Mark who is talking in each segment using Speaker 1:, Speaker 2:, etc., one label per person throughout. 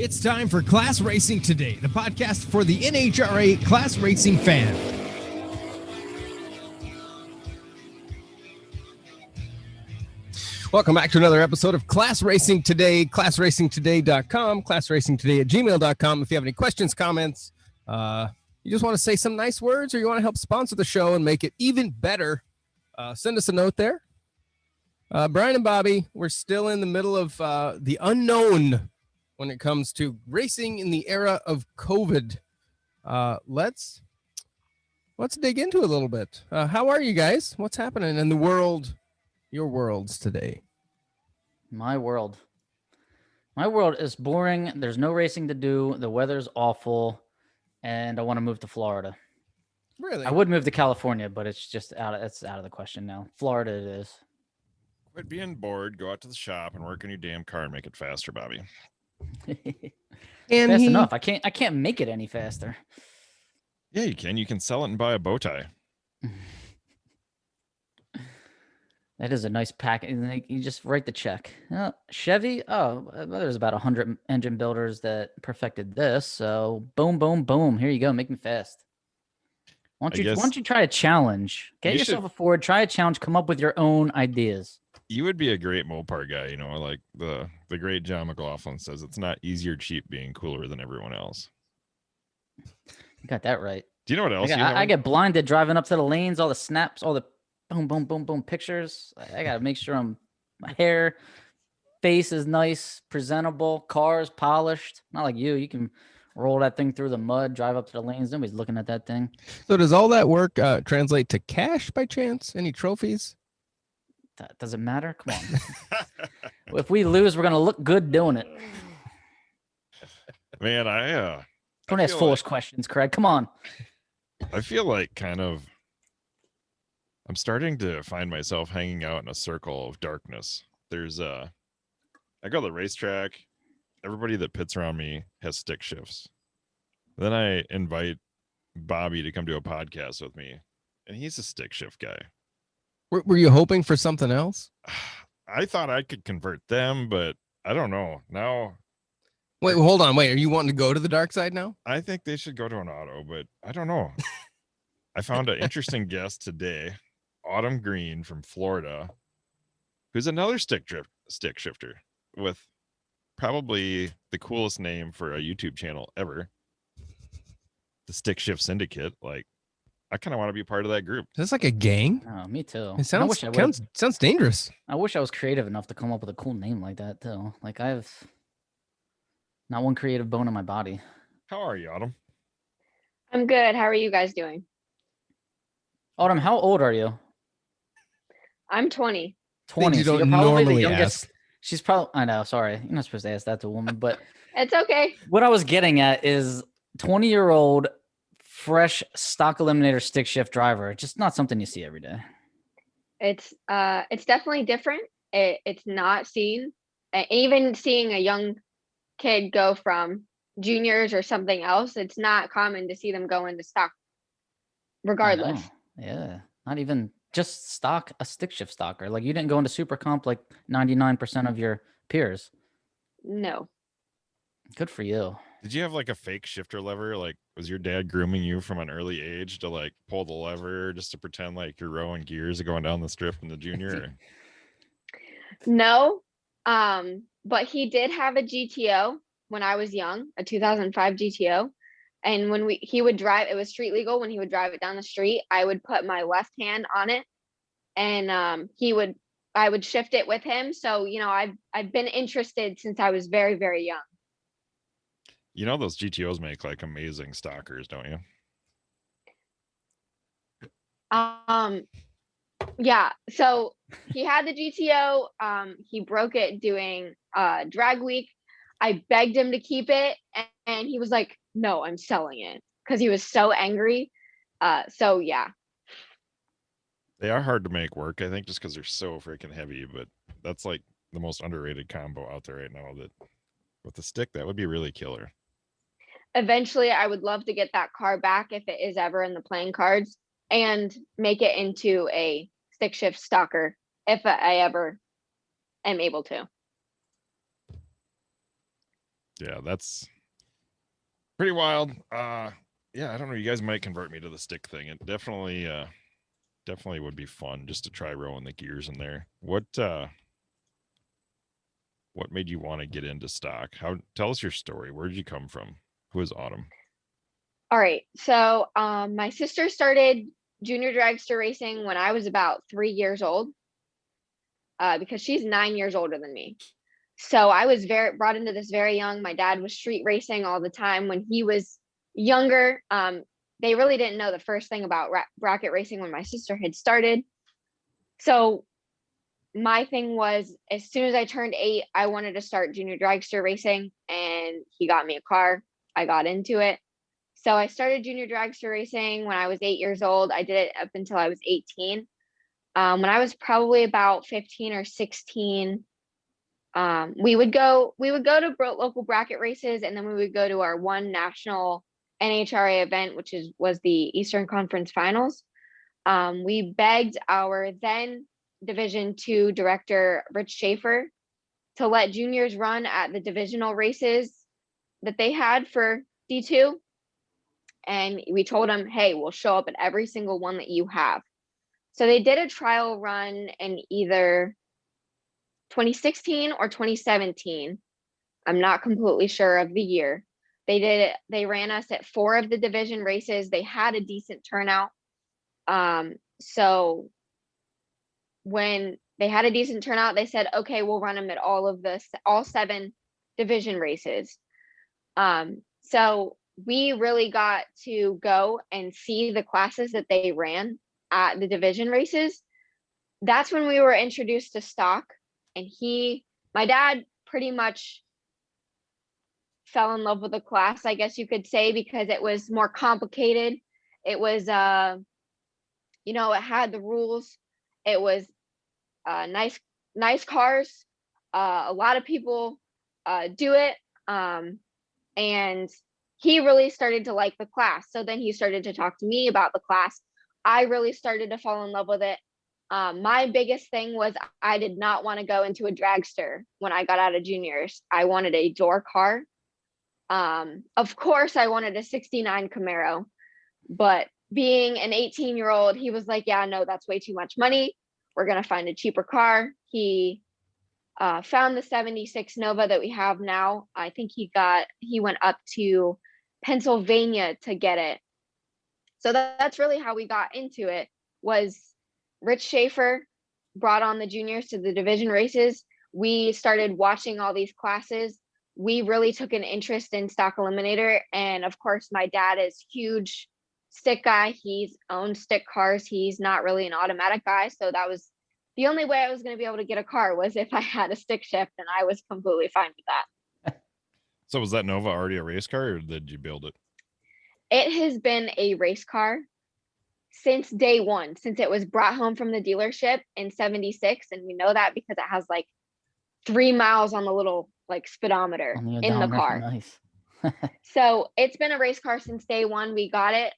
Speaker 1: It's time for Class Racing Today, the podcast for the NHRA class racing fan. Welcome back to another episode of Class Racing Today, classracingtoday.com, classracingtoday@gmail.com. If you have any questions, comments, you just want to say some nice words, or you want to help sponsor the show and make it even better, send us a note there. Brian and Bobby, we're still in the middle of the unknown when it comes to racing in the era of COVID. Let's dig into it a little bit. How are you guys? What's happening in the world, your worlds today?
Speaker 2: My world is boring. There's no racing to do. The weather's awful, and I want to move to Florida.
Speaker 1: Really?
Speaker 2: I would move to California, but it's just out of the question now. Florida it is.
Speaker 3: Quit being bored. Go out to the shop and work on your damn car and make it faster, Bobby.
Speaker 2: Fast enough. I can't make it any faster.
Speaker 3: Yeah, you can. You can sell it and buy a bow tie.
Speaker 2: That is a nice pack. You just write the check. Chevy. There's about 100 engine builders that perfected this. So boom, boom, boom. Here you go. Make me fast. Why don't you try a challenge? Get yourself a Ford. Try a challenge. Come up with your own ideas.
Speaker 3: You would be a great Mopar guy, like the great John McLaughlin says, it's not easy or cheap being cooler than everyone else.
Speaker 2: You got that right.
Speaker 3: Do you know what else
Speaker 2: I get blinded driving up to the lanes, all the snaps, all the boom, boom, boom, boom pictures. I got to make sure my hair, face is nice, presentable, cars polished. Not like you. You can roll that thing through the mud, drive up to the lanes. Nobody's looking at that thing.
Speaker 1: So does all that work translate to cash by chance? Any trophies?
Speaker 2: That doesn't matter. Come on. If we lose, we're going to look good doing it.
Speaker 3: Man,
Speaker 2: don't ask foolish questions, Craig. Come on.
Speaker 3: I feel like I'm starting to find myself hanging out in a circle of darkness. There's I go to the racetrack. Everybody that pits around me has stick shifts. Then I invite Bobby to come do a podcast with me, and he's a stick shift guy.
Speaker 1: Were you hoping for something else?
Speaker 3: I thought I could convert them, but I don't know. Now,
Speaker 1: wait, hold on. Wait, are you wanting to go to the dark side now?
Speaker 3: I think they should go to an auto, but I don't know. I found an interesting guest today, Greene from Florida, who's another stick shifter with probably the coolest name for a YouTube channel ever, the Stick Shift Syndicate. Like, I kind of want to be part of that group.
Speaker 1: Is this like a gang?
Speaker 2: Oh, me too.
Speaker 1: It sounds dangerous.
Speaker 2: I wish I was creative enough to come up with a cool name like that too. Like, I have not one creative bone in my body.
Speaker 3: How are you, Autumn?
Speaker 4: I'm good. How are you guys doing?
Speaker 2: Autumn, how old are you?
Speaker 4: I'm 20.
Speaker 2: 20.
Speaker 1: You
Speaker 2: so
Speaker 1: don't
Speaker 2: you're probably
Speaker 1: normally
Speaker 2: the youngest.
Speaker 1: ask.
Speaker 2: She's probably. I know. Sorry, you're not supposed to ask that to a woman. But
Speaker 4: It's okay.
Speaker 2: what I was getting at is 20-year-old. Fresh stock eliminator stick shift driver. Just not something you see every day.
Speaker 4: It's definitely different. It's not seen. Even seeing a young kid go from juniors or something else, it's not common to see them go into stock regardless.
Speaker 2: Yeah. Not even just stock, a stick shift stalker. Like, you didn't go into super comp like 99% of your peers.
Speaker 4: No.
Speaker 2: Good for you.
Speaker 3: Did you have like a fake shifter lever? Like, was your dad grooming you from an early age to like pull the lever just to pretend like you're rowing gears going down the strip in the junior?
Speaker 4: No. But he did have a GTO when I was young, a 2005 GTO. And when he would drive, it was street legal. When he would drive it down the street, I would put my left hand on it, and I would shift it with him. So, I've been interested since I was very, very young.
Speaker 3: You know, those GTOs make like amazing stalkers, don't you?
Speaker 4: Yeah. So he had the GTO. He broke it doing drag week. I begged him to keep it, and he was like, "No, I'm selling it," because he was so angry. So yeah.
Speaker 3: They are hard to make work, I think, just because they're so freaking heavy. But that's like the most underrated combo out there right now. That with the stick, that would be really killer.
Speaker 4: Eventually, I would love to get that car back if it is ever in the playing cards, and make it into a stick shift stalker if I ever am able to.
Speaker 3: Yeah, that's pretty wild. Yeah, I don't know. You guys might convert me to the stick thing. It definitely would be fun just to try rolling the gears in there. What made you want to get into stock? Tell us your story. Where did you come from? Who is Autumn?
Speaker 4: All right. So my sister started junior dragster racing when I was about 3 years old, because she's 9 years older than me. So I was brought into this very young. My dad was street racing all the time when he was younger. They really didn't know the first thing about bracket racing when my sister had started. So my thing was, as soon as I turned 8, I wanted to start junior dragster racing, and he got me a car. I got into it. So I started junior dragster racing when I was 8 years old. I did it up until I was 18. When I was probably about 15 or 16, we would go to local bracket races, and then we would go to our one national NHRA event, which was the Eastern Conference Finals. We begged our then Division II director, Rich Schaefer, to let juniors run at the divisional races that they had for D2. And we told them, hey, we'll show up at every single one that you have. So they did a trial run in either 2016 or 2017. I'm not completely sure of the year. They ran us at 4 of the division races. They had a decent turnout. So when they had a decent turnout, they said, okay, we'll run them at all 7 division races. So we really got to go and see the classes that they ran at the division races. That's when we were introduced to stock, and my dad pretty much fell in love with the class, I guess you could say, because it was more complicated. It was, it had the rules. It was nice cars. A lot of people do it. And he really started to like the class. So then he started to talk to me about the class. I really started to fall in love with it. My biggest thing was I did not want to go into a dragster when I got out of juniors. I wanted a door car. Of course, I wanted a 69 Camaro, but being an 18-year-old, he was like, yeah, no, that's way too much money. We're going to find a cheaper car. He found the 76 Nova that we have now. I think he went up to Pennsylvania to get it. So that's really how we got into it, was Rich Schaefer brought on the juniors to the division races. We started watching all these classes. We really took an interest in stock eliminator. And of course, my dad is huge stick guy. He's owned stick cars. He's not really an automatic guy. So that was the only way I was going to be able to get a car, was if I had a stick shift, and I was completely fine with that.
Speaker 3: So was that Nova already a race car, or did you build it?
Speaker 4: It has been a race car since day one, since it was brought home from the dealership in 76. And we know that because it has like 3 miles on the little like speedometer in the car.
Speaker 2: Nice.
Speaker 4: So it's been a race car since day one. We got it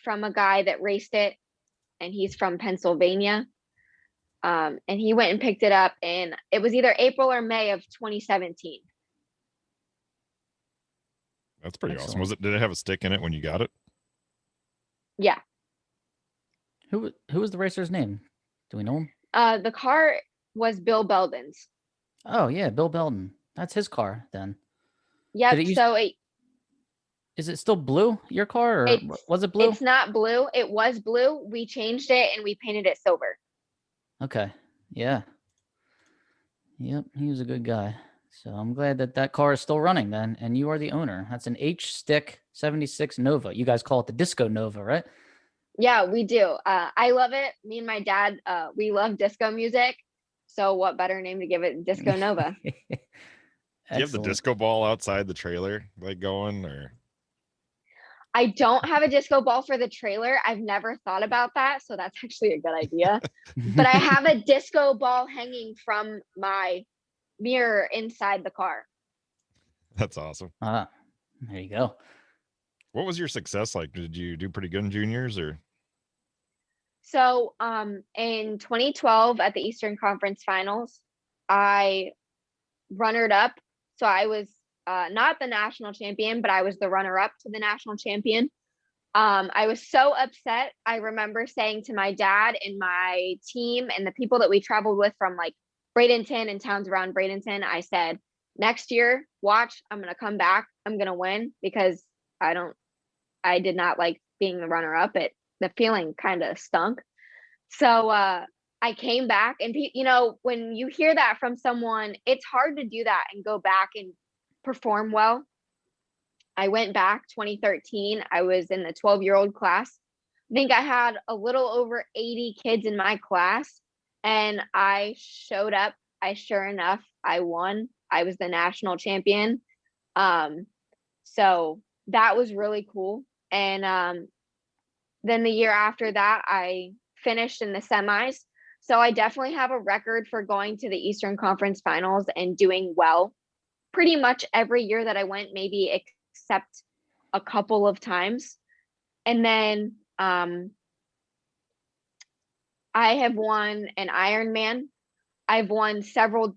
Speaker 4: from a guy that raced it, and he's from Pennsylvania. And he went and picked it up, and it was either April or May of 2017.
Speaker 3: That's pretty
Speaker 2: Excellent.
Speaker 3: awesome. Did it have a stick in it when you got it?
Speaker 4: Yeah.
Speaker 2: Who was the racer's name? Do we know him?
Speaker 4: The car was Bill Belden's.
Speaker 2: Oh yeah, Bill Belden. That's his car then.
Speaker 4: Yep.
Speaker 2: Is it still blue, your car, or was it blue?
Speaker 4: It's not blue. It was blue. We changed it and we painted it silver.
Speaker 2: Okay. Yeah. Yep. He was a good guy. So I'm glad that car is still running then, and you are the owner. That's an H-Stick 76 Nova. You guys call it the Disco Nova, right?
Speaker 4: Yeah, we do. I love it. Me and my dad, we love disco music. So what better name to give it? Disco Nova.
Speaker 3: Do you have the disco ball outside the trailer like going, or?
Speaker 4: I don't have a disco ball for the trailer. I've never thought about that. So that's actually a good idea. But I have a disco ball hanging from my mirror inside the car.
Speaker 3: That's awesome.
Speaker 2: There you go.
Speaker 3: What was your success like? Did you do pretty good in juniors, or?
Speaker 4: So in 2012 at the Eastern Conference Finals, I runnered up. So I was not the national champion, but I was the runner-up to the national champion. I was so upset. I remember saying to my dad and my team and the people that we traveled with from like Bradenton and towns around Bradenton, I said, next year, watch, I'm going to come back. I'm going to win, because I did not like being the runner-up. The feeling kind of stunk. So I came back, and when you hear that from someone, it's hard to do that and go back and perform well. I went back 2013. I was in the 12-year-old class. I think I had a little over 80 kids in my class, and I showed up. Sure enough, I won. I was the national champion. So that was really cool. And then the year after that, I finished in the semis. So I definitely have a record for going to the Eastern Conference Finals and doing well pretty much every year that I went, maybe except a couple of times. And then I have won an Ironman. I've won several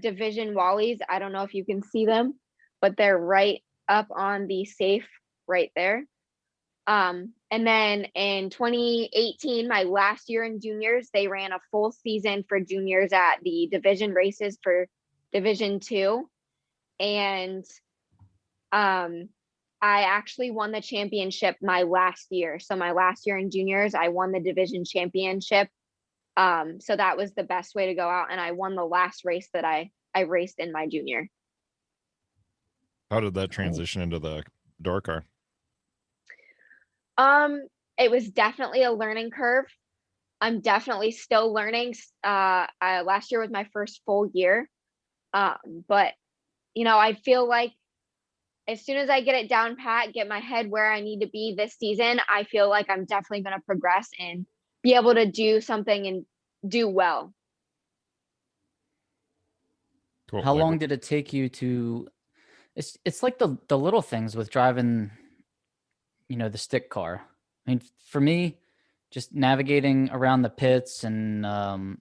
Speaker 4: division Wallies. I don't know if you can see them, but they're right up on the safe right there. And then in 2018, my last year in juniors, they ran a full season for juniors at the division races for Division 2. And I actually won the championship my last year. So my last year in juniors, I won the division championship. So that was the best way to go out. And I won the last race that I raced in my junior.
Speaker 3: How did that transition into the door car?
Speaker 4: It was definitely a learning curve. I'm definitely still learning. Last year was my first full year. But I feel like as soon as I get it down pat, get my head where I need to be this season, I feel like I'm definitely going to progress and be able to do something and do well.
Speaker 3: Cool.
Speaker 2: How long did it take you to? It's like the little things with driving, the stick car. I mean, for me, just navigating around the pits and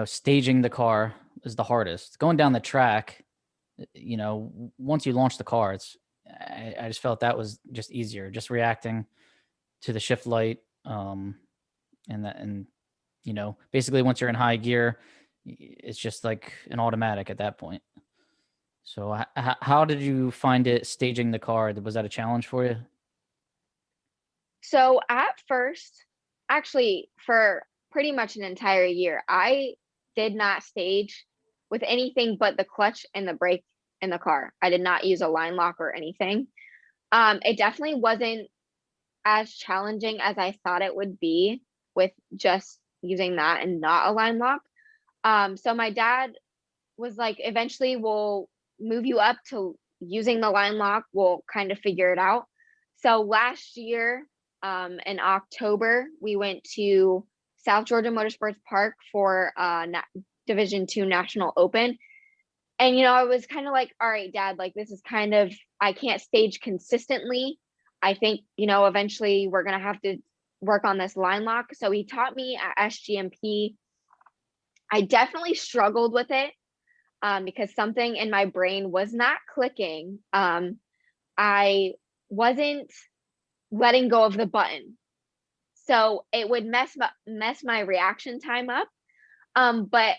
Speaker 2: staging the car is the hardest. Going down the track, once you launch the car, I just felt that was just easier, just reacting to the shift light, and basically once you're in high gear, it's just like an automatic at that point. So how did you find it staging the car? Was that a challenge for you?
Speaker 4: So at first, actually for pretty much an entire year, I did not stage with anything but the clutch and the brake in the car. I did not use a line lock or anything. It definitely wasn't as challenging as I thought it would be with just using that and not a line lock. So my dad was like, eventually we'll move you up to using the line lock. We'll kind of figure it out. So last year, in October, we went to South Georgia Motorsports Park for Division 2 National Open. And, I was kind of like, all right, Dad, like this is kind of, I can't stage consistently. I think, eventually we're going to have to work on this line lock. So he taught me at SGMP. I definitely struggled with it because something in my brain was not clicking. I wasn't letting go of the button. So it would mess my reaction time up. But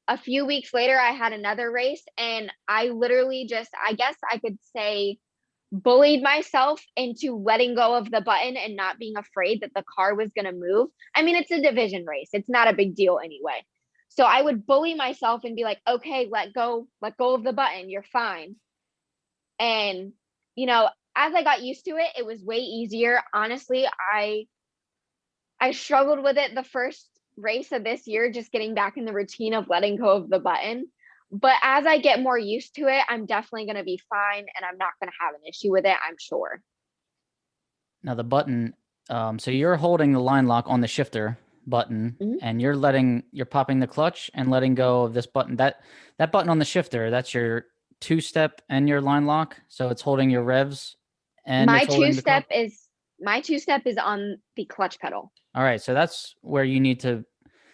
Speaker 4: a few weeks later, I had another race and I literally just, I guess I could say, bullied myself into letting go of the button and not being afraid that the car was going to move. I mean, it's a division race. It's not a big deal anyway. So I would bully myself and be like, okay, let go of the button. You're fine. And, as I got used to it, it was way easier. Honestly, I struggled with it the first race of this year, just getting back in the routine of letting go of the button. But as I get more used to it, I'm definitely going to be fine and I'm not going to have an issue with it, I'm sure.
Speaker 2: Now the button, so you're holding the line lock on the shifter button,
Speaker 4: Mhm.
Speaker 2: and you're popping the clutch and letting go of this button. That button on the shifter, that's your two-step and your line lock. So it's holding your revs and
Speaker 4: My
Speaker 2: it's holding the clutch.
Speaker 4: my two-step is on the clutch pedal.
Speaker 2: All right, so that's where you need to.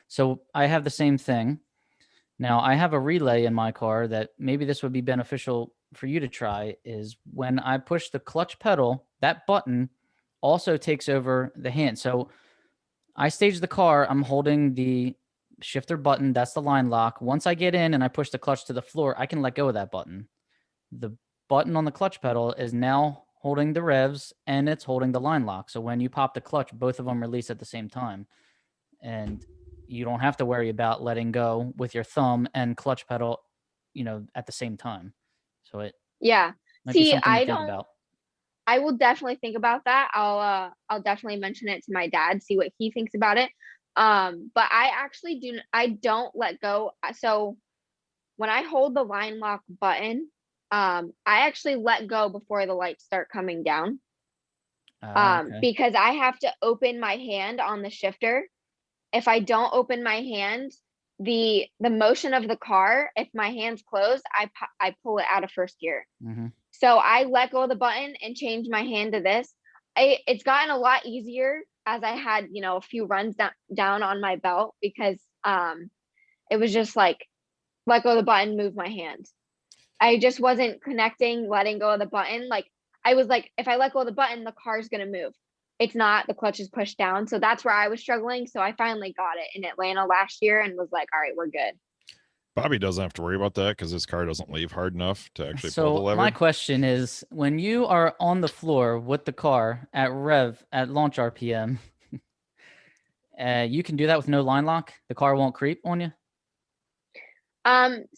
Speaker 2: So I have the same thing. Now, I have a relay in my car that maybe this would be beneficial for you to try, is when I push the clutch pedal, that button also takes over the hand. So I stage the car, I'm holding the shifter button, that's the line lock. Once I get in and I push the clutch to the floor, I can let go of that button. The button on the clutch pedal is now holding the revs and it's holding the line lock. So when you pop the clutch, both of them release at the same time. And you don't have to worry about letting go with your thumb and clutch pedal, at the same time. So it
Speaker 4: Yeah.
Speaker 2: might be
Speaker 4: See,
Speaker 2: something to think about.
Speaker 4: I will definitely think about that. I'll definitely mention it to my dad, see what he thinks about it. But I don't let go. So when I hold the line lock button, I actually let go before the lights start coming down.
Speaker 2: Okay.
Speaker 4: Because I have to open my hand on the shifter. If I don't open my hand, the motion of the car, if my hand's closed, I pull it out of first gear.
Speaker 2: Mm-hmm.
Speaker 4: So I let go of the button and change my hand to this. It's gotten a lot easier as I had, a few runs down on my belt, because it was just like, let go of the button, move my hand. I just wasn't connecting, letting go of the button. Like, I was like, if I let go of the button, the car's going to move. It's not, the clutch is pushed down. So that's where I was struggling. So I finally got it in Atlanta last year and was like, all right, we're good.
Speaker 3: Bobby doesn't have to worry about that because his car doesn't leave hard enough to actually pull the lever.
Speaker 2: My question is, when you are on the floor with the car at launch RPM, you can do that with no line lock? The car won't creep on you?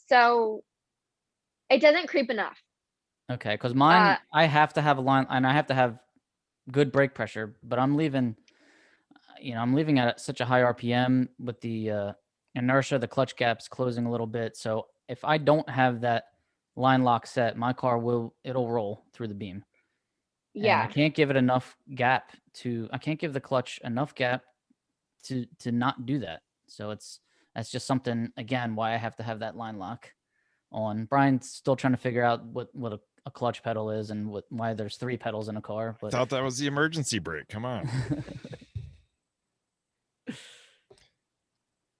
Speaker 4: So it doesn't creep enough.
Speaker 2: Okay, because mine, I have to have a line, and I have to have good brake pressure, but I'm leaving at such a high RPM with the inertia, the clutch gap's closing a little bit. So if I don't have that line lock set, my car it'll roll through the beam.
Speaker 4: Yeah.
Speaker 2: And I can't give it enough gap I can't give the clutch enough gap to not do that. So that's just something, again, why I have to have that line lock on. Brian's still trying to figure out what a clutch pedal is and why there's 3 pedals in a car. But
Speaker 3: I thought that was the emergency brake. Come on.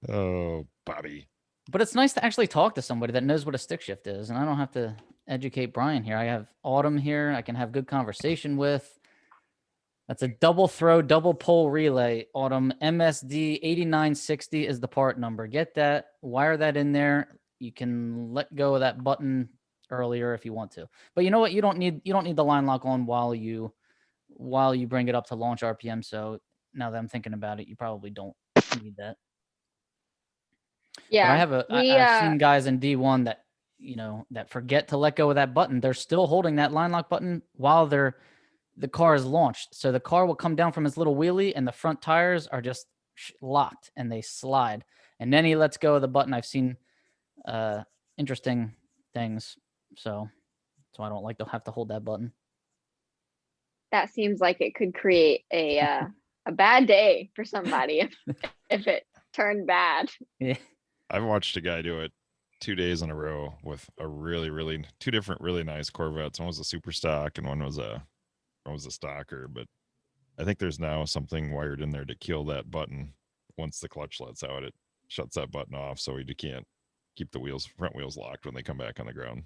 Speaker 3: Oh, Bobby.
Speaker 2: But it's nice to actually talk to somebody that knows what a stick shift is, and I don't have to educate Brian here. I have Autumn here I can have good conversation with. That's a double throw, double pole relay. Autumn, MSD 8960 is the part number. Get that, wire that in there. You can let go of that button earlier if you want to. But you know what? You don't need the line lock on while you bring it up to launch RPM. So now that I'm thinking about it, you probably don't need that.
Speaker 4: Yeah.
Speaker 2: But I've seen guys in D1 that, that forget to let go of that button. They're still holding that line lock button while the car is launched. So the car will come down from its little wheelie and the front tires are just locked and they slide. And then he lets go of the button. I've seen interesting things. So I don't like to have to hold that button.
Speaker 4: That seems like it could create a bad day for somebody if it turned bad.
Speaker 2: Yeah.
Speaker 3: I've watched a guy do it 2 days in a row with a really 2 different really nice Corvettes. One was a super stock and one was a stocker. But I think there's now something wired in there to kill that button. Once the clutch lets out, it shuts that button off, so you can't keep the front wheels locked when they come back on the ground.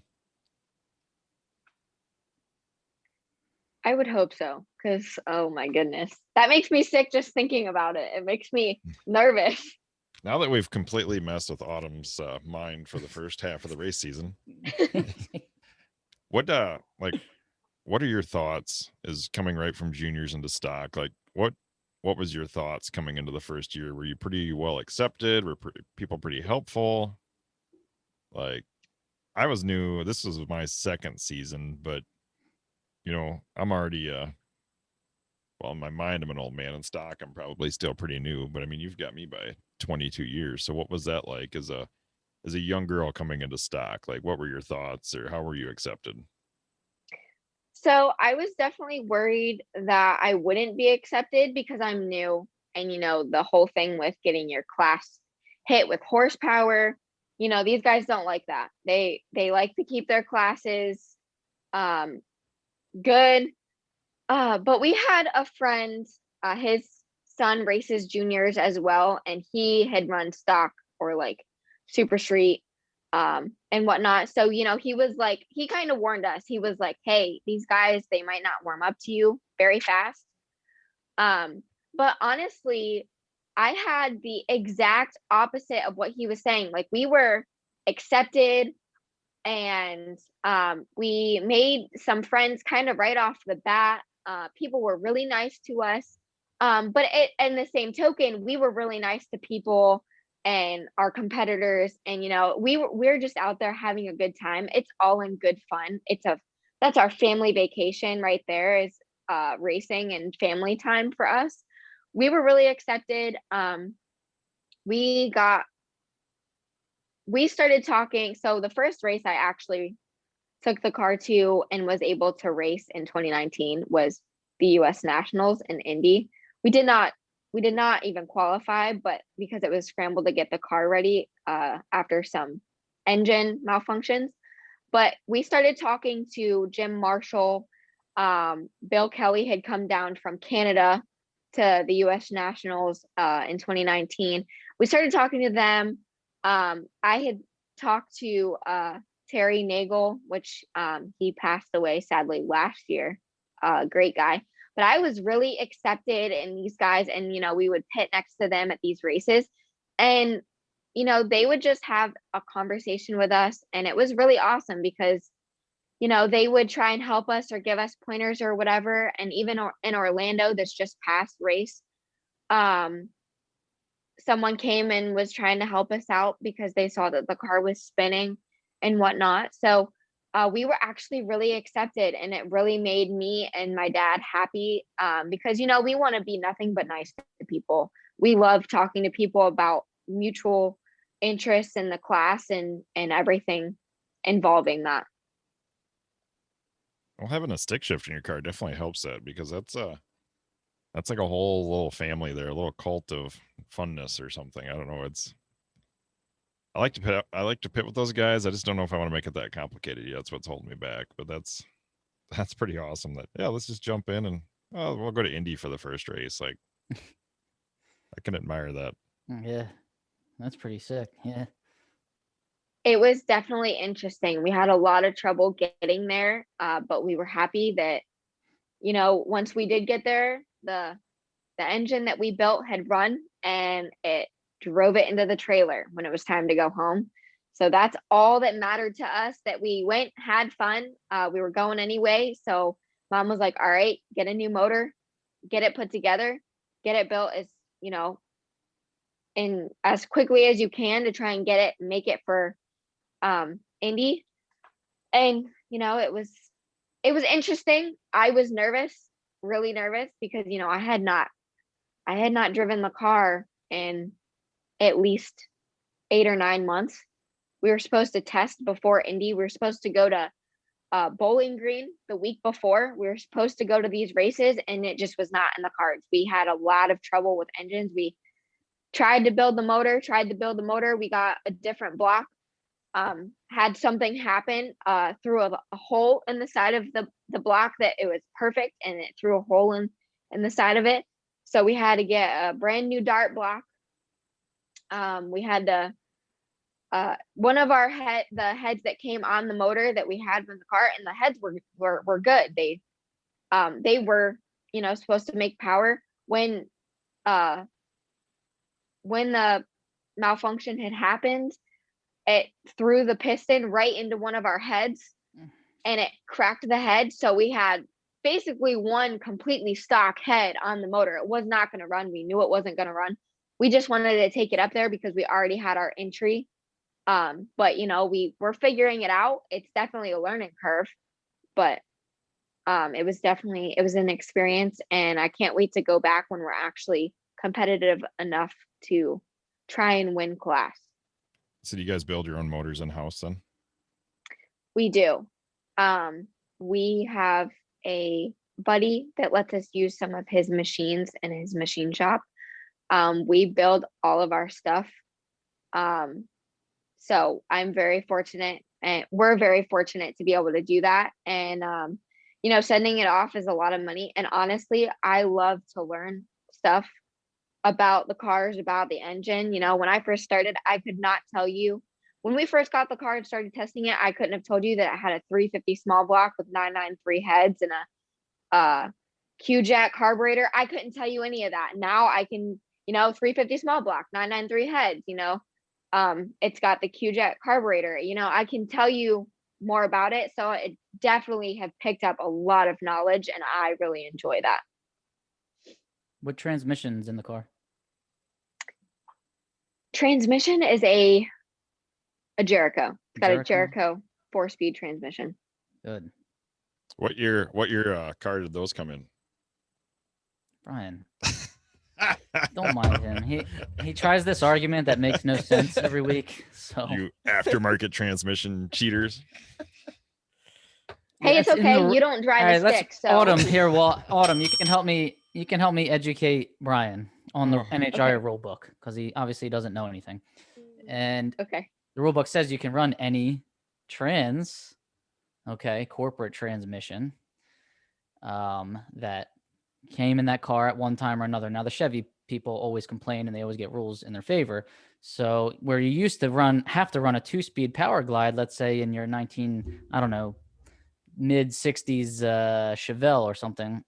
Speaker 4: I would hope so, because oh my goodness, that makes me sick just thinking about it. It makes me nervous.
Speaker 3: Now that we've completely messed with Autumn's mind for the first half of the race season, what are your thoughts is coming right from juniors into stock? Like what was your thoughts coming into the first year? Were you pretty well accepted? Were people pretty helpful? Like, I was new. This was my second season, but I'm already well, in my mind, I'm an old man in stock. I'm probably still pretty new, but I mean, you've got me by 22 years. So what was that like as a young girl coming into stock? Like, what were your thoughts, or how were you accepted?
Speaker 4: So I was definitely worried that I wouldn't be accepted because I'm new, and the whole thing with getting your class hit with horsepower, these guys don't like that. They like to keep their classes good. But we had a friend, his son races juniors as well, and he had run stock or like super street and whatnot. So, he was like, he kind of warned us. He was like, hey, these guys, they might not warm up to you very fast. But honestly, I had the exact opposite of what he was saying. Like, we were accepted, and we made some friends kind of right off the bat. People were really nice to us. But in the same token, we were really nice to people and our competitors. And we're just out there having a good time. It's all in good fun. That's our family vacation right there, is racing and family time for us. We were really accepted. We started talking. So the first race I actually took the car to and was able to race in 2019 was the US Nationals in Indy. We did not even qualify, but because it was scrambled to get the car ready after some engine malfunctions. But we started talking to Jim Marshall. Bill Kelly had come down from Canada to the US Nationals in 2019. We started talking to them. I had talked to Terry Nagel, which he passed away sadly last year. Great guy. But I was really accepted in these guys, and we would pit next to them at these races, and they would just have a conversation with us, and it was really awesome because they would try and help us or give us pointers or whatever. And even in Orlando, this just past race, someone came and was trying to help us out because they saw that the car was spinning and whatnot. So we were actually really accepted, and it really made me and my dad happy because we want to be nothing but nice to people. We love talking to people about mutual interests in the class and everything involving that.
Speaker 3: Well, having a stick shift in your car definitely helps that, because that's like a whole little family there, a little cult of funness or something. I don't know. I like to pit with those guys. I just don't know if I want to make it that complicated yet. That's what's holding me back. But that's pretty awesome. Let's just jump in and we'll go to Indy for the first race. Like, I can admire that.
Speaker 2: Yeah, that's pretty sick. Yeah.
Speaker 4: It was definitely interesting. We had a lot of trouble getting there, but we were happy that, once we did get there, the engine that we built had run, and it drove it into the trailer when it was time to go home. So that's all that mattered to us, that we went, had fun. We were going anyway. So mom was like, all right, get a new motor, get it put together, get it built as, in as quickly as you can to try and get it, make it for Indy. And it was interesting. I was nervous, really nervous, because I had not driven the car in at least 8 or 9 months. We were supposed to test before Indy. We were supposed to go to Bowling Green the week before. We were supposed to go to these races, and it just was not in the cards. We had a lot of trouble with engines. We tried to build the motor. We got a different block. Had something happen through a hole in the side of the block that it was perfect, and it threw a hole in the side of it. So we had to get a brand new dart block. We had to one of the heads that came on the motor that we had from the car, and the heads were good. They were supposed to make power. When the malfunction had happened, it threw the piston right into one of our heads, and it cracked the head. So we had basically one completely stock head on the motor. It was not going to run. We knew it wasn't going to run. We just wanted to take it up there because we already had our entry. But we were figuring it out. It's definitely a learning curve, but it was an experience, and I can't wait to go back when we're actually competitive enough to try and win class.
Speaker 3: So do you guys build your own motors in-house then?
Speaker 4: We do. We have a buddy that lets us use some of his machines in his machine shop. We build all of our stuff. So I'm very fortunate, and we're very fortunate to be able to do that. And, sending it off is a lot of money. And honestly, I love to learn stuff about the cars, about the engine. When I first started, I could not tell you when we first got the car and started testing it, I couldn't have told you that it had a 350 small block with 993 heads and a Q-Jack carburetor. I couldn't tell you any of that. Now I can, 350 small block, 993 heads, it's got the Q-Jack carburetor, I can tell you more about it. So it definitely have picked up a lot of knowledge and I really enjoy that.
Speaker 2: What transmission's in the car?
Speaker 4: Transmission is a Jericho. It's got a
Speaker 2: Jericho?
Speaker 4: Jericho 4-speed transmission.
Speaker 2: Good.
Speaker 3: What year car did those come in?
Speaker 2: Brian, don't mind him. He tries this argument that makes no sense every week. So
Speaker 3: You aftermarket transmission cheaters.
Speaker 4: Hey, it's
Speaker 2: in
Speaker 4: okay.
Speaker 2: the-
Speaker 4: You don't drive
Speaker 2: All right,
Speaker 4: a
Speaker 2: let's
Speaker 4: stick, so
Speaker 2: Autumn here. Well, Autumn, you can help me. You can help me educate Brian on the
Speaker 3: Oh.
Speaker 2: NHRA
Speaker 4: Okay.
Speaker 2: rule book because he obviously doesn't know anything. And
Speaker 4: okay.
Speaker 2: the rule book says you can run any corporate transmission that came in that car at one time or another. Now the Chevy people always complain and they always get rules in their favor. So where you used to have to run a 2-speed power glide, let's say in your mid 60s Chevelle or something.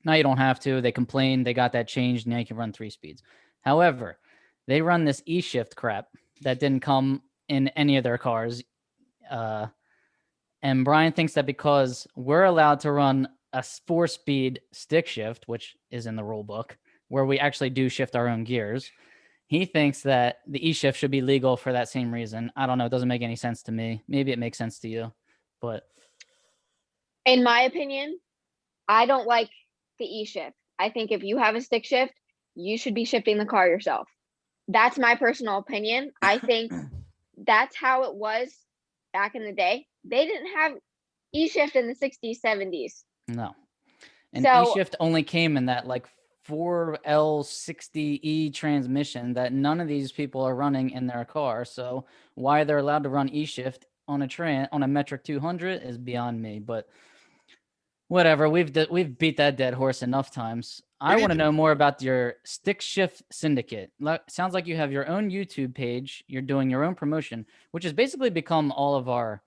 Speaker 2: Now you don't have to. They complain. They got that changed. Now you can run 3 speeds. However, they run this E-shift crap that didn't come in any of their cars. And Brian thinks that because we're allowed to run a 4-speed stick shift, which is in the rule book, where we actually do shift our own gears, he thinks that the E-shift should be legal for that same reason. I don't know. It doesn't make any sense to me. Maybe it makes sense to you, but
Speaker 4: In my opinion, I don't like the E-shift. I think if you have a stick shift, you should be shifting the car yourself. That's my personal opinion. I think that's how it was back in the day. They didn't have E-shift in the 60s, 70s.
Speaker 2: no. And
Speaker 4: So-
Speaker 2: E-shift only came in that like 4L60E transmission that none of these people are running in their car. So why they're allowed to run E-shift on a metric 200 is beyond me. But whatever, we've beat that dead horse enough times. I want to know more about your Stick Shift Syndicate. Sounds like you have your own YouTube page. You're doing your own promotion, which has basically become all of our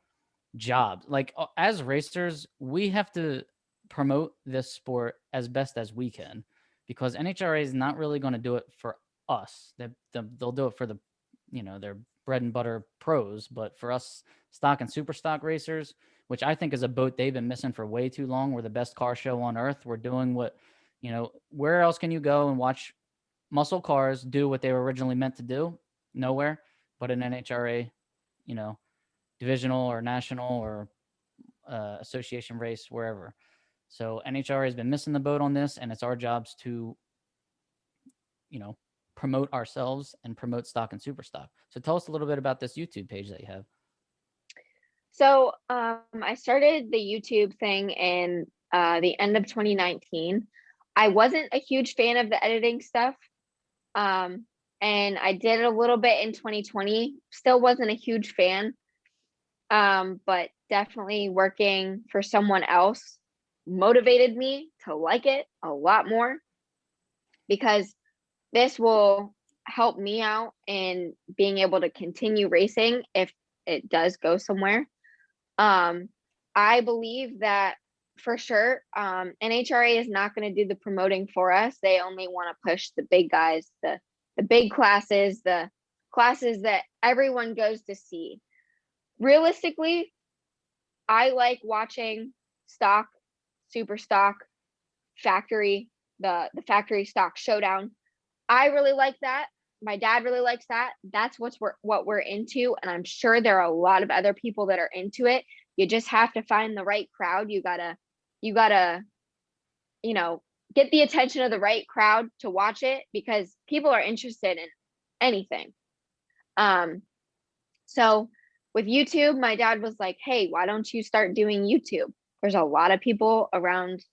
Speaker 2: jobs. Like as racers, we have to promote this sport as best as we can because NHRA is not really going to do it for us. They'll do it for the, their bread and butter pros, but for us stock and super stock racers, which I think is a boat they've been missing for way too long. We're the best car show on earth. We're doing what, where else can you go and watch muscle cars do what they were originally meant to do? Nowhere but an NHRA, divisional or national or association race, wherever. So NHRA has been missing the boat on this, and it's our jobs to, promote ourselves and promote stock and super stock. So tell us a little bit about this YouTube page that you have.
Speaker 4: So I started the YouTube thing in the end of 2019. I wasn't a huge fan of the editing stuff. And I did a little bit in 2020. Still wasn't a huge fan. But definitely working for someone else motivated me to like it a lot more because this will help me out in being able to continue racing if it does go somewhere. I believe that for sure, NHRA is not going to do the promoting for us. They only want to push the big guys, the big classes, the classes that everyone goes to see. Realistically, I like watching stock, super stock, factory, the factory stock showdown. I really like that. My dad really likes that. That's what we're into, and I'm sure there are a lot of other people that are into it. You just have to find the right crowd. You gotta, get the attention of the right crowd to watch it because people are interested in anything. So with YouTube, my dad was like, "Hey, why don't you start doing YouTube? There's a lot of people around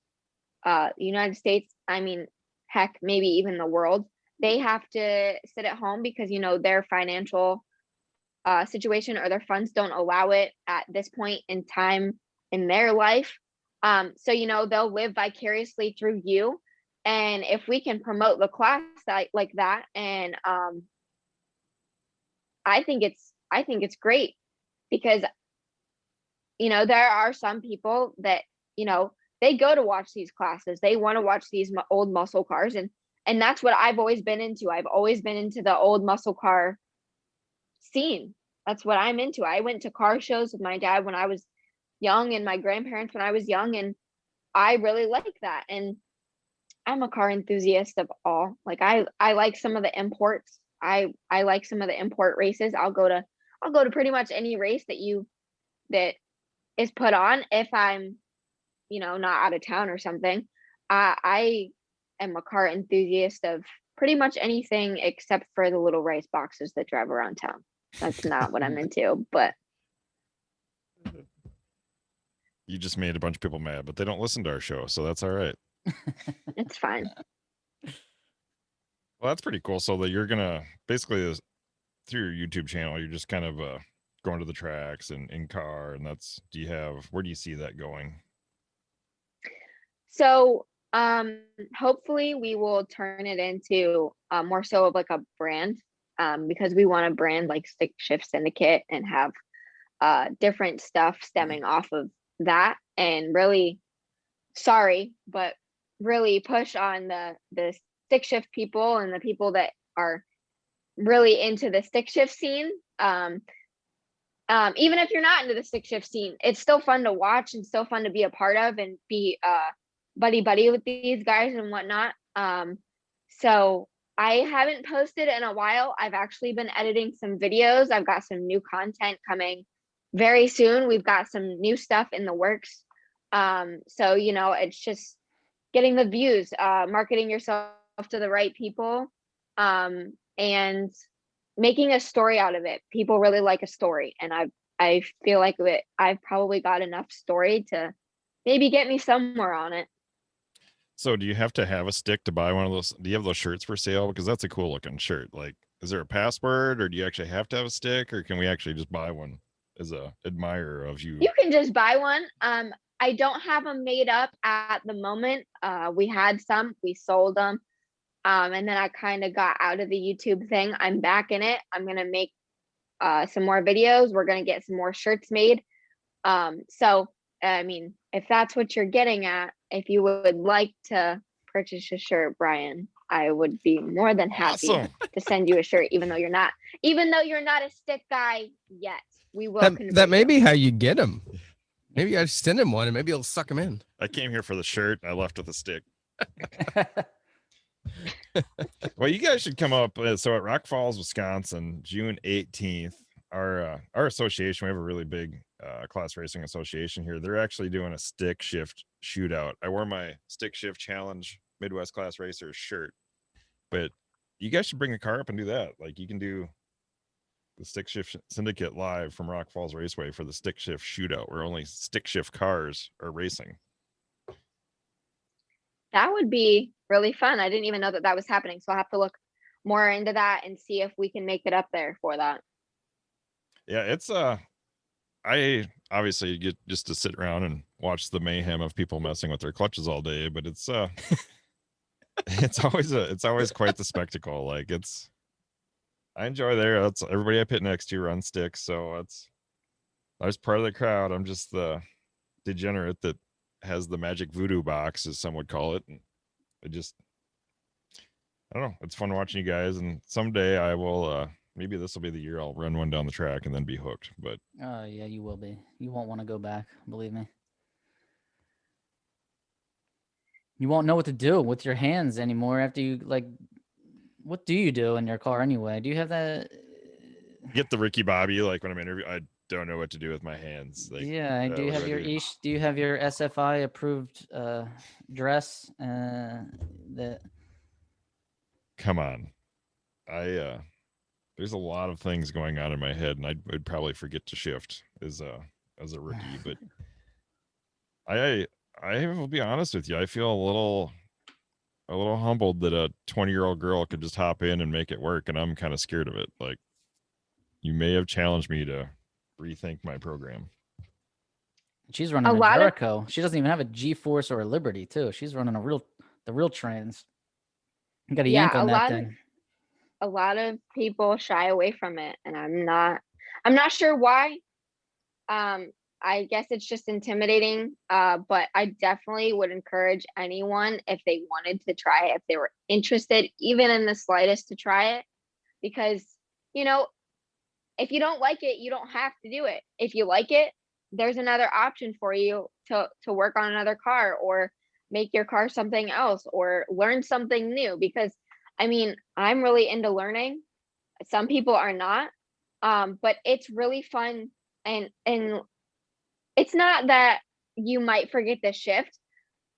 Speaker 4: the United States. I mean, heck, maybe even the world. They have to sit at home because, their financial situation or their funds don't allow it at this point in time in their life. So, they'll live vicariously through you. And if we can promote the class like that, and I think I think it's great because, there are some people that, they go to watch these classes. They want to watch these old muscle cars. And that's what I've always been into. I've always been into the old muscle car scene. That's what I'm into. I went to car shows with my dad when I was young and my grandparents when I was young. And I really like that. And I'm a car enthusiast of all. Like I like some of the imports. I like some of the import races. I'll go to pretty much any race that is put on if I'm, not out of town or something. I am a car enthusiast of pretty much anything except for the little race boxes that drive around town. That's not what I'm into, but
Speaker 3: You just made a bunch of people mad, but they don't listen to our show, so that's all right.
Speaker 4: it's fine.
Speaker 3: Well, that's pretty cool. So that you're gonna basically through your YouTube channel, you're just kind of going to the tracks and in car, and where do you see that going?
Speaker 4: So, hopefully we will turn it into more so of like a brand, because we want to brand like Stick Shift Syndicate and have different stuff stemming off of that, and really, sorry, but really push on the stick shift people and the people that are really into the stick shift scene. Even if you're not into the stick shift scene, it's still fun to watch and still fun to be a part of and be buddy with these guys and whatnot. So I haven't posted in a while. I've actually been editing some videos. I've got some new content coming very soon. We've got some new stuff in the works. So it's just getting the views, marketing yourself to the right people, and making a story out of it. People really like a story, and I feel like I've probably got enough story to maybe get me somewhere on it.
Speaker 3: So do you have to have a stick to buy one of those? Do you have those shirts for sale? Because that's a cool looking shirt. Like, is there a password, or do you actually have to have a stick, or can we actually just buy one as a admirer of you?
Speaker 4: You can just buy one. I don't have them made up at the moment. We had some, we sold them. And then I kind of got out of the YouTube thing. I'm back in it. I'm going to make some more videos. We're going to get some more shirts made. So, I mean, if that's what you're getting at, if you would like to purchase a shirt, Brian, I would be more than happy
Speaker 3: Awesome.
Speaker 4: to send you a shirt, even though you're not a stick guy yet. We will.
Speaker 1: That may be how you get them. Maybe I send him one and maybe he'll suck him in.
Speaker 3: I came here for the shirt and I left with a stick. Well, you guys should come up. So at Rock Falls, Wisconsin, June 18th, our association, we have a really big class racing association here. They're actually doing a stick shift shootout. I wore my Stick Shift Challenge Midwest Class Racers shirt, but you guys should bring a car up and do that. Like, you can do the Stick Shift Syndicate live from Rock Falls Raceway for the Stick Shift shootout, where only stick shift cars are racing.
Speaker 4: That would be really fun. I didn't even know that was happening. So I'll have to look more into that and see if we can make it up there for that.
Speaker 3: Yeah, it's I obviously get just to sit around and watch the mayhem of people messing with their clutches all day, but it's it's always quite the spectacle. Like, I enjoy there. That's everybody I pit next to runs sticks, so I was part of the crowd. I'm just the degenerate that has the magic voodoo box, as some would call it. And I don't know. It's fun watching you guys, and someday I will. Maybe this will be the year I'll run one down the track and then be hooked. But
Speaker 2: yeah, you will be. You won't want to go back. Believe me. You won't know what to do with your hands anymore after you what do you do in your car anyway? Do you have that?
Speaker 3: Get the Ricky Bobby, like when I'm interviewing, I don't know what to do with my hands. Like,
Speaker 2: yeah. Do you have your do you have your SFI approved dress? That.
Speaker 3: Come on, there's a lot of things going on in my head, and I'd probably forget to shift as a rookie. But I will be honest with you. I feel a little humbled that a 20-year-old girl could just hop in and make it work, and I'm kind of scared of it. Like, you may have challenged me to rethink my program.
Speaker 2: She's running a Jericho. She doesn't even have a G-Force or a Liberty, too. She's running the real trains. You got to yank on that thing.
Speaker 4: A lot of people shy away from it, and I'm not I'm not sure why. I guess it's just intimidating. But I definitely would encourage anyone, if they wanted to try it, if they were interested, even in the slightest, to try it. Because, you know, if you don't like it, you don't have to do it. If you like it, there's another option for you to work on another car, or make your car something else, or learn something new. Because I mean, I'm really into learning. Some people are not. But it's really fun, and it's not that you might forget the shift.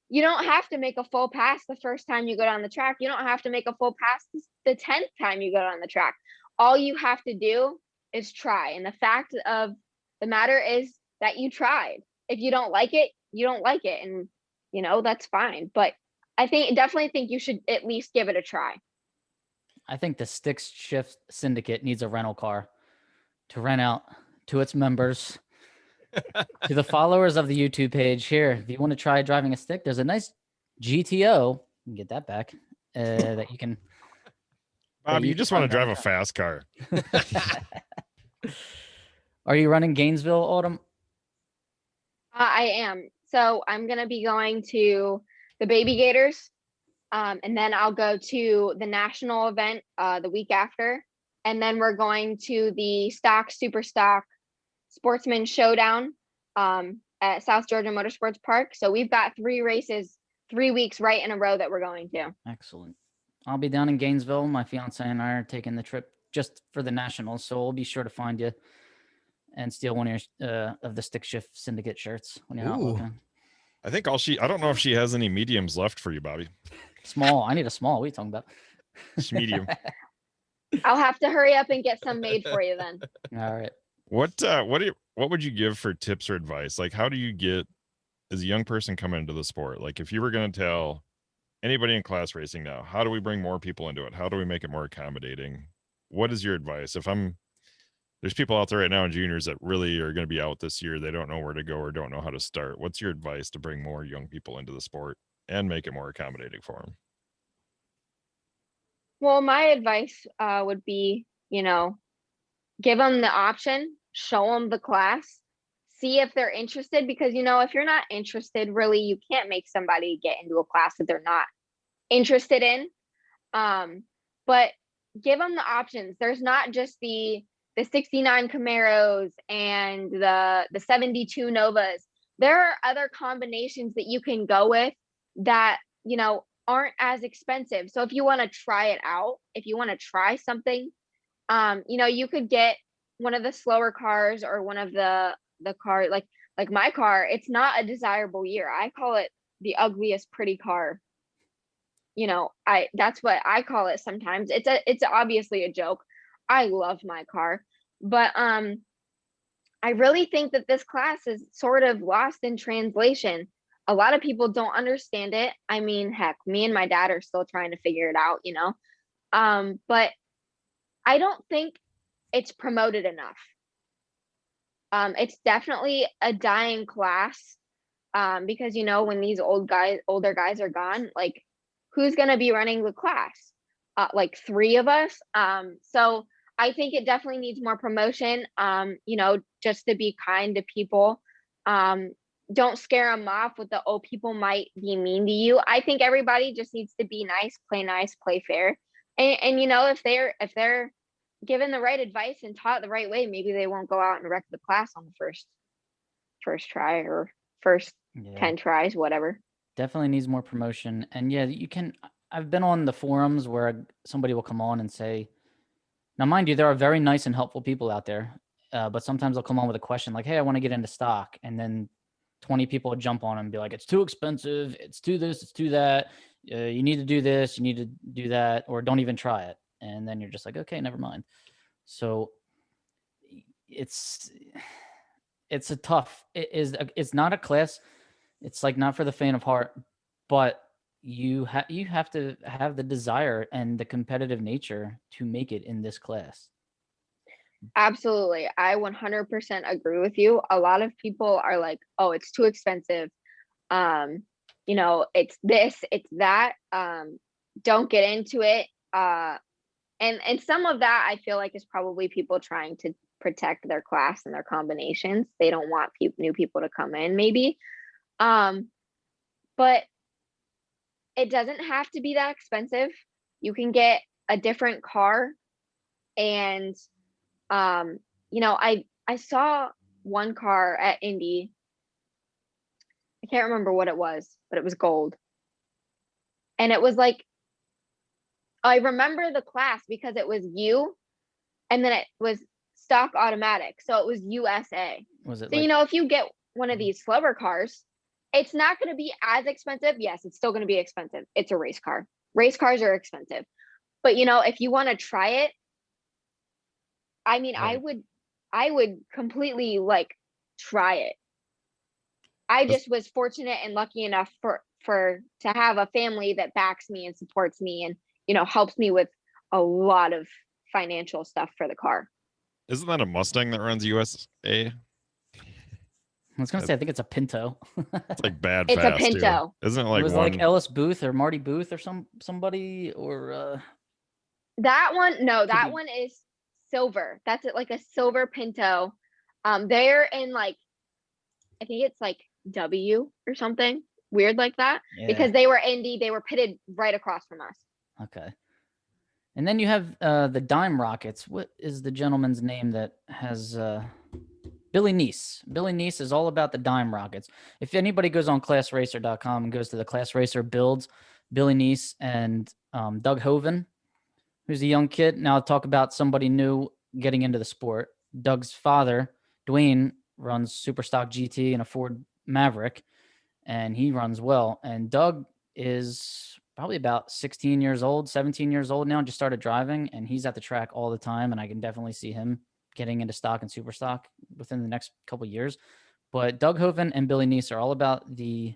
Speaker 4: You don't have to make a full pass the first time you go down the track. You don't have to make a full pass the 10th time you go down the track. All you have to do is try. And the fact of the matter is that you tried. If you don't like it, you don't like it. And, that's fine. But I definitely think you should at least give it a try.
Speaker 2: I think the Stick Shift Syndicate needs a rental car to rent out to its members. To the followers of the YouTube page here, if you want to try driving a stick, there's a nice GTO. You can get that back. That you can.
Speaker 3: Bob, you just want to drive a
Speaker 2: down.
Speaker 3: fast car.
Speaker 2: Are you running Gainesville, Autumn?
Speaker 4: I am. So I'm going to be going to the Baby Gators. And then I'll go to the national event the week after. And then we're going to the Super Stock Sportsman Showdown at South Georgia Motorsports Park. So we've got 3 races, 3 weeks right in a row that we're going to.
Speaker 2: Excellent. I'll be down in Gainesville. My fiance and I are taking the trip just for the nationals, so we'll be sure to find you and steal one of the Stick Shift Syndicate shirts when you're not looking.
Speaker 3: I think I don't know if she has any mediums left for you, Bobby.
Speaker 2: Small. I need a small. What are you talking about?
Speaker 3: Just medium.
Speaker 4: I'll have to hurry up and get some made for you then.
Speaker 2: All right.
Speaker 3: What would you give for tips or advice? Like, how do you get, as a young person coming into the sport, like if you were going to tell anybody in class racing now, how do we bring more people into it? How do we make it more accommodating? What is your advice? There's people out there right now in juniors that really are going to be out this year. They don't know where to go or don't know how to start. What's your advice to bring more young people into the sport and make it more accommodating for them?
Speaker 4: Well, my advice would be, give them the option, show them the class, see if they're interested. Because, if you're not interested, really, you can't make somebody get into a class that they're not interested in. But give them the options. There's not just the 69 Camaros and the 72 Novas. There are other combinations that you can go with that, aren't as expensive. So if you want to try it out, if you want to try something, you could get one of the slower cars, or one of the car, like my car. It's not a desirable year. I call it the ugliest pretty car. That's what I call it sometimes. It's obviously a joke. I love my car, but I really think that this class is sort of lost in translation. A lot of people don't understand it. I mean, heck, me and my dad are still trying to figure it out, but I don't think it's promoted enough. It's definitely a dying class, because, when these older guys are gone, like, who's going to be running the class? Like 3 of us. So I think it definitely needs more promotion, just to be kind to people. Don't scare them off with the, oh, people might be mean to you. I think everybody just needs to be nice, play fair. And if they're given the right advice and taught the right way, maybe they won't go out and wreck the class on the first try, or first 10 tries, whatever.
Speaker 2: Definitely needs more promotion. And yeah, I've been on the forums where somebody will come on and say, now mind you, there are very nice and helpful people out there, but sometimes they'll come on with a question like, hey, I want to get into stock. And then 20 people would jump on and be like, it's too expensive. It's too this, it's too that. You need to do this, you need to do that, or don't even try it. And then you're just like, okay, never mind. So it's it's not a class. It's like not for the faint of heart, but you have to have the desire and the competitive nature to make it in this class.
Speaker 4: Absolutely. I 100% agree with you. A lot of people are like, oh, it's too expensive. It's this, it's that. Don't get into it. And some of that I feel like is probably people trying protect their class and their combinations. They don't want new people to come in, maybe. But it doesn't have to be that expensive. You can get a different car. And, I saw one car at Indy. I can't remember what it was, but it was gold. And it was like, I remember the class because it was U, and then it was stock automatic. So it was USA.
Speaker 2: Was it
Speaker 4: so, if you get one of these slower cars, it's not going to be as expensive. Yes, it's still going to be expensive. It's a race car. Race cars are expensive. But, if you want to try it, I mean,
Speaker 3: Right.
Speaker 4: I would completely try it. I just was fortunate and lucky enough to have a family that backs me and supports me and, helps me with a lot of financial stuff for the car.
Speaker 3: Isn't that a Mustang that runs USA?
Speaker 2: I was gonna say, I think it's a Pinto.
Speaker 3: It's like bad
Speaker 4: It's a
Speaker 3: fast, too.
Speaker 4: Pinto.
Speaker 3: Isn't it
Speaker 2: It
Speaker 3: like
Speaker 2: was
Speaker 3: one?
Speaker 2: like Ellis Booth or Marty Booth or somebody or
Speaker 4: That one, no, that
Speaker 2: be-
Speaker 4: one is silver. That's like a silver Pinto. They're in I think it's like W or something weird like that, because they were Indy. They were pitted right across from us.
Speaker 2: Okay. And then you have the Dime Rockets. What is the gentleman's name that has Billy Neese? Billy Neese is all about the Dime Rockets. If anybody goes on classracer.com and goes to the Class Racer builds, Billy Neese and Doug Hoven, who's a young kid. Now I'll talk about somebody new getting into the sport. Doug's father, Dwayne, runs Superstock GT and a Ford Maverick, and he runs well. And Doug is probably about 16 years old, 17 years old now, just started driving, and he's at the track all the time, and I can definitely see him getting into stock and super stock within the next couple of years. But Doug Hoven and Billy Neese are all about the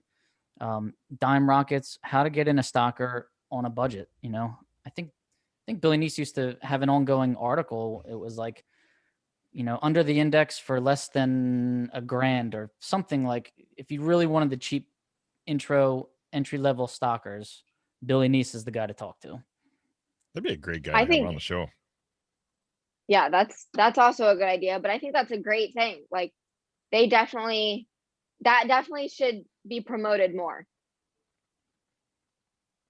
Speaker 2: Dime Rockets, how to get in a stocker on a budget. I think Billy Neese used to have an ongoing article. It was like, under the index for less than $1,000 or something. Like, if you really wanted the cheap entry level stockers, Billy Neese is the guy to talk to.
Speaker 3: That'd be a great guy
Speaker 4: I
Speaker 3: to have
Speaker 4: think-
Speaker 3: on the show.
Speaker 4: Yeah, that's also a good idea. But I think that's a great thing. Like, that definitely should be promoted more.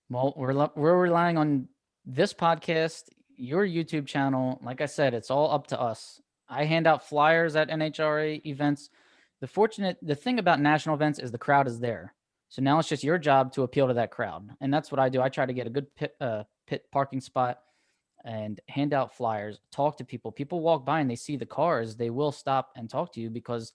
Speaker 2: Well, we're relying on this podcast, your YouTube channel. Like I said, it's all up to us. I hand out flyers at NHRA events. The thing about national events is the crowd is there. So now it's just your job to appeal to that crowd. And that's what I do. I try to get a good pit parking spot and hand out flyers, talk to people. People walk by and they see the cars, they will stop and talk to you because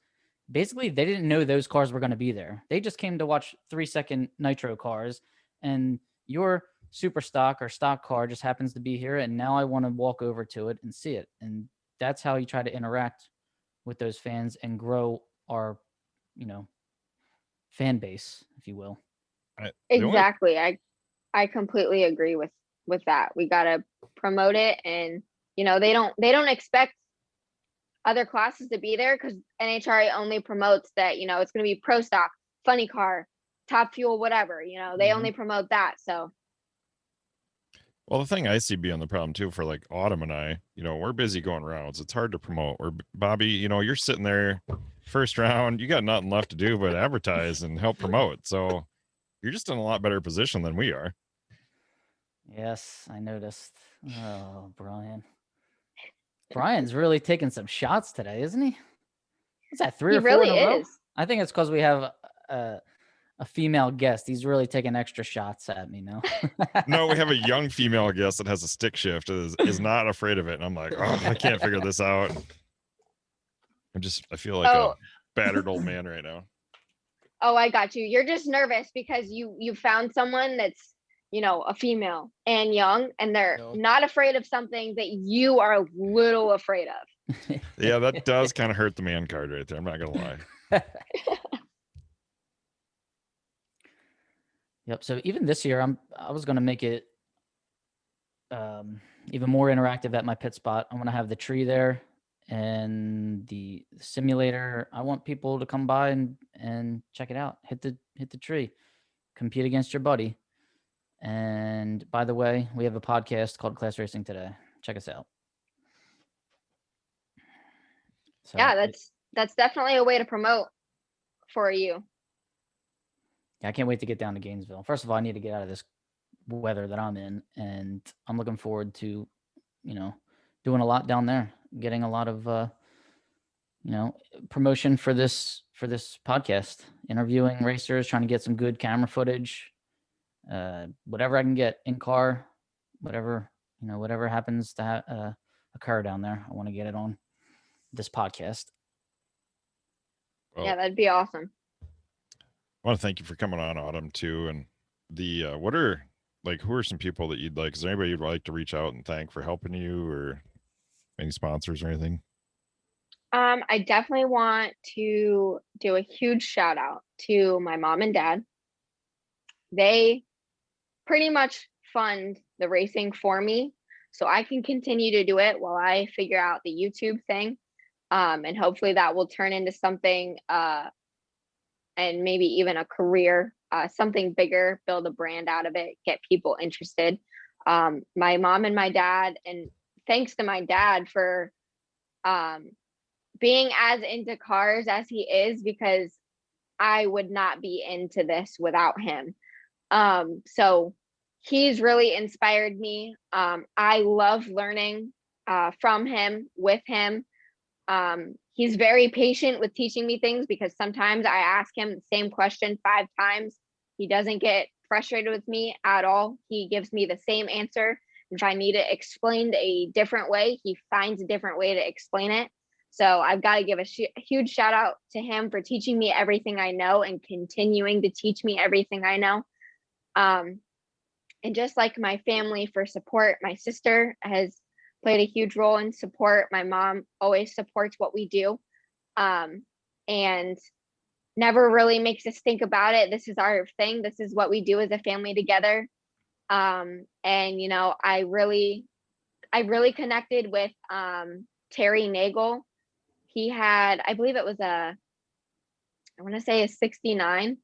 Speaker 2: basically they didn't know those cars were going to be there. They just came to watch 3-second nitro cars, and your super stock or stock car just happens to be here, and now I want to walk over to it and see it. And that's how you try to interact with those fans and grow our, fan base, if you will.
Speaker 3: The only-
Speaker 4: Exactly. I completely agree with that. We got to promote it, and they don't expect other classes to be there because NHRA only promotes that, it's going to be pro stock, funny car, top fuel, whatever, they only promote that. So
Speaker 3: Well, the thing I see being the problem too for like Autumn and I, we're busy going rounds. It's hard to promote. Or Bobby, you're sitting there first round, you got nothing left to do but advertise and help promote. So you're just in a lot better position than we are.
Speaker 2: Yes, I noticed. Oh, Brian. Brian's really taking some shots today, isn't he? What's that, 3
Speaker 4: he
Speaker 2: or 4
Speaker 4: really
Speaker 2: in a row?
Speaker 4: is.
Speaker 2: I think it's because we have a female guest. He's really taking extra shots at me now.
Speaker 3: No, we have a young female guest that has a stick shift, is not afraid of it. And I'm like, oh, I can't figure this out. I feel like a battered old man right now.
Speaker 4: Oh, I got you. You're just nervous because you found someone that's, a female and young, and they're not afraid of something that you are a little afraid of.
Speaker 3: Yeah, that does kind of hurt the man card right there. I'm not gonna lie.
Speaker 2: Yep. So even this year, I was going to make it even more interactive at my pit spot. I'm going to have the tree there and the simulator. I want people to come by and check it out. Hit the tree, compete against your buddy. And by the way, we have a podcast called Class Racing Today. Check us out. So
Speaker 4: Yeah, that's definitely a way to promote for you.
Speaker 2: I can't wait to get down to Gainesville. First of all, I need to get out of this weather that I'm in, and I'm looking forward to, doing a lot down there, getting a lot of, promotion for this podcast, interviewing racers, trying to get some good camera footage, whatever I can get in car, whatever happens to occur down there. I want to get it on this podcast.
Speaker 3: Well,
Speaker 4: Yeah, that'd be awesome.
Speaker 3: I want to thank you for coming on, Autumn, too. And what are who are some people that you'd like? Is there anybody you'd like to reach out and thank for helping you, or any sponsors or anything?
Speaker 4: I definitely want to do a huge shout out to my mom and dad. They pretty much fund the racing for me, so I can continue to do it while I figure out the YouTube thing. And hopefully that will turn into something, and maybe even a career, something bigger, build a brand out of it, get people interested. My mom and my dad, and thanks to my dad for being as into cars as he is, because I would not be into this without him. So he's really inspired me. I love learning from him, with him. He's very patient with teaching me things, because sometimes I ask him the same question 5 times. He doesn't get frustrated with me at all. He gives me the same answer. If I need it explained a different way, he finds a different way to explain it. So I've got to give a huge shout out to him for teaching me everything I know and continuing to teach me everything I know. And just like my family for support, my sister has played a huge role in support. My mom always supports what we do, and never really makes us think about it. This is our thing. This is what we do as a family together. And I really connected with Terry Nagel. He had, I believe it was I want to say a 69. It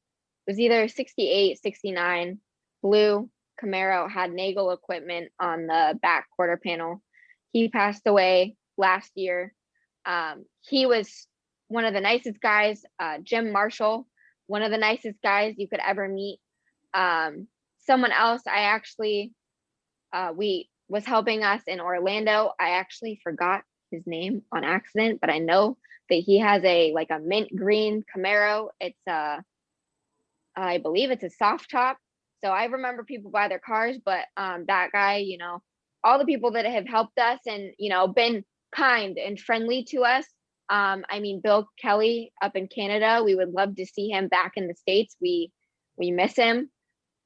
Speaker 4: was either 68, 69 blue Camaro, had Nagel equipment on the back quarter panel. He passed away last year. He was one of the nicest guys. Jim Marshall, one of the nicest guys you could ever meet. Someone else I actually was helping us in Orlando. I actually forgot his name on accident, but I know that he has a mint green Camaro. It's I believe it's a soft top. So I remember people buy their cars, but that guy, all the people that have helped us and been kind and friendly to us. Bill Kelly up in Canada, we would love to see him back in the States. We miss him.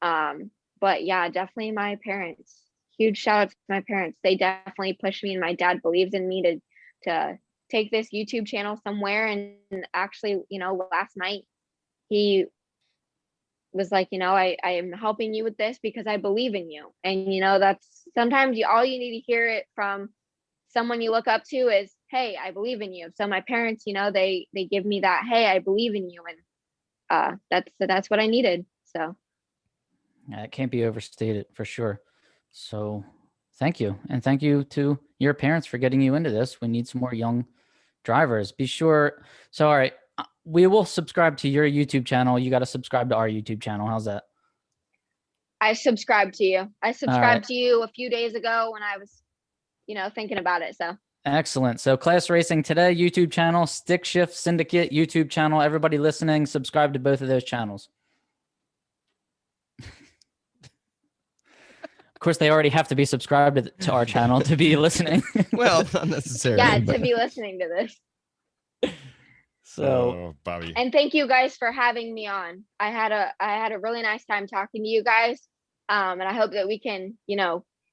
Speaker 4: But yeah, definitely my parents. Huge shout out to my parents. They definitely pushed me, and my dad believes in me to take this YouTube channel somewhere. And actually, last night he was like, I am helping you with this because I believe in you. And that's sometimes all you need to hear it from someone you look up to is, hey, I believe in you. So my parents, they give me that, hey, I believe in you. And that's what I needed. So
Speaker 2: it can't be overstated for sure. So thank you. And thank you to your parents for getting you into this. We need some more young drivers. Be sure. So, all right, we will subscribe to your YouTube channel. You got to subscribe to our YouTube channel. How's that?
Speaker 4: I subscribed to you. I subscribed to you a few days ago when I was, thinking about it. So
Speaker 2: excellent. So Class Racing Today YouTube channel, Stick Shift Syndicate YouTube channel. Everybody listening, subscribe to both of those channels. Of course, they already have to be subscribed to our channel to be listening.
Speaker 1: Well, not necessarily.
Speaker 4: Yeah, to be listening to this.
Speaker 2: So,
Speaker 3: Bobby,
Speaker 4: and thank you guys for having me on. I had a really nice time talking to you guys, and I hope that we can,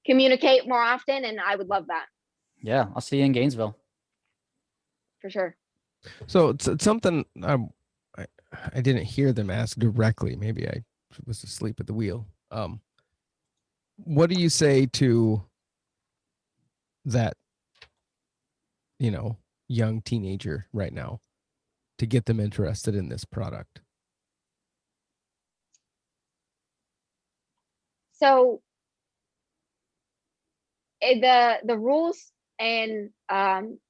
Speaker 4: communicate more often. And I would love that.
Speaker 2: Yeah, I'll see you in Gainesville.
Speaker 4: For sure.
Speaker 1: So it's something I didn't hear them ask directly. Maybe I was asleep at the wheel. What do you say to that, young teenager right now to get them interested in this product?
Speaker 4: So the rules and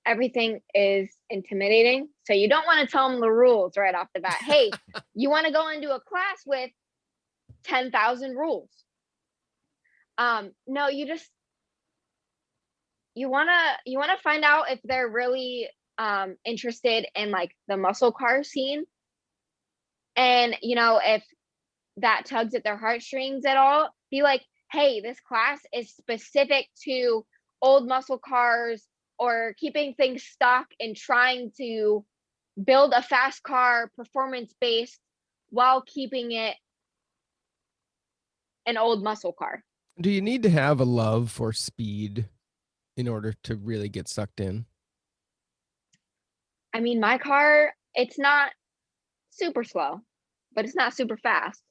Speaker 4: everything is intimidating. So you don't want to tell them the rules right off the bat. Hey, you want to go into a class with 10,000 rules. No, you want to find out if they're really interested in like the muscle car scene, and if that tugs at their heartstrings at all. Be like, hey, this class is specific to old muscle cars or keeping things stock and trying to build a fast car performance based while keeping it an old muscle car.
Speaker 1: Do you need to have a love for speed in order to really get sucked in?
Speaker 4: I mean, my car, it's not super slow, but it's not super fast.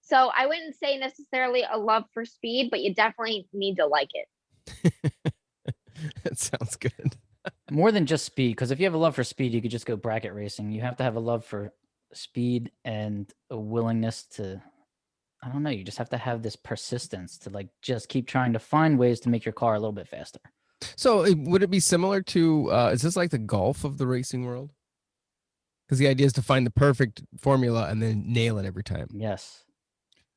Speaker 4: So I wouldn't say necessarily a love for speed, but you definitely need to like it.
Speaker 1: That sounds good.
Speaker 2: More than just speed, because if you have a love for speed, you could just go bracket racing. You have to have a love for speed and a willingness to, I don't know, you just have to have this persistence to like just keep trying to find ways to make your car a little bit faster.
Speaker 1: So would it be similar to, is this like the golf of the racing world? Because the idea is to find the perfect formula and then nail it every time.
Speaker 2: Yes.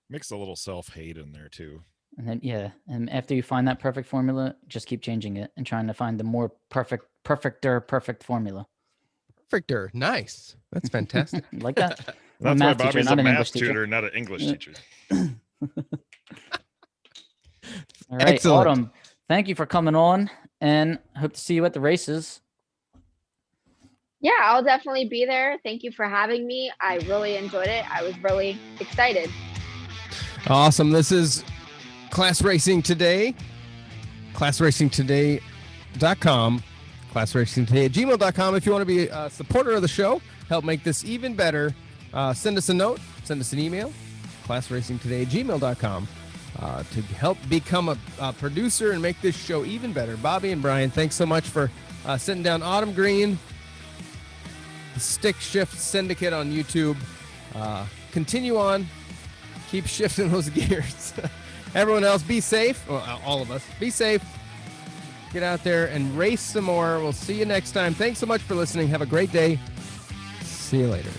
Speaker 3: Mix a little self-hate in there too.
Speaker 2: And then, yeah. And after you find that perfect formula, just keep changing it and trying to find the more perfect formula.
Speaker 1: Perfecter. Nice. That's fantastic.
Speaker 2: Like that?
Speaker 3: That's
Speaker 2: math
Speaker 3: why
Speaker 2: teacher,
Speaker 3: Bobby's
Speaker 2: not
Speaker 3: a
Speaker 2: an
Speaker 3: math
Speaker 2: English teacher.
Speaker 3: tutor, not an English teacher.
Speaker 2: All right,
Speaker 1: Excellent.
Speaker 2: Autumn, thank you for coming on, and hope to see you at the races.
Speaker 4: Yeah, I'll definitely be there. Thank you for having me. I really enjoyed it. I was really excited.
Speaker 1: Awesome. This is Class Racing Today. ClassRacingToday.com. ClassRacingToday@gmail.com. If you want to be a supporter of the show, help make this even better, send us a note, send us an email, ClassRacingToday@gmail.com. To help become a producer and make this show even better. Bobby and Brian, thanks so much for sitting down. Autumn Greene, the Stick Shift Syndicate on YouTube. Continue on. Keep shifting those gears. Everyone else, be safe. Well, all of us, be safe. Get out there and race some more. We'll see you next time. Thanks so much for listening. Have a great day. See you later.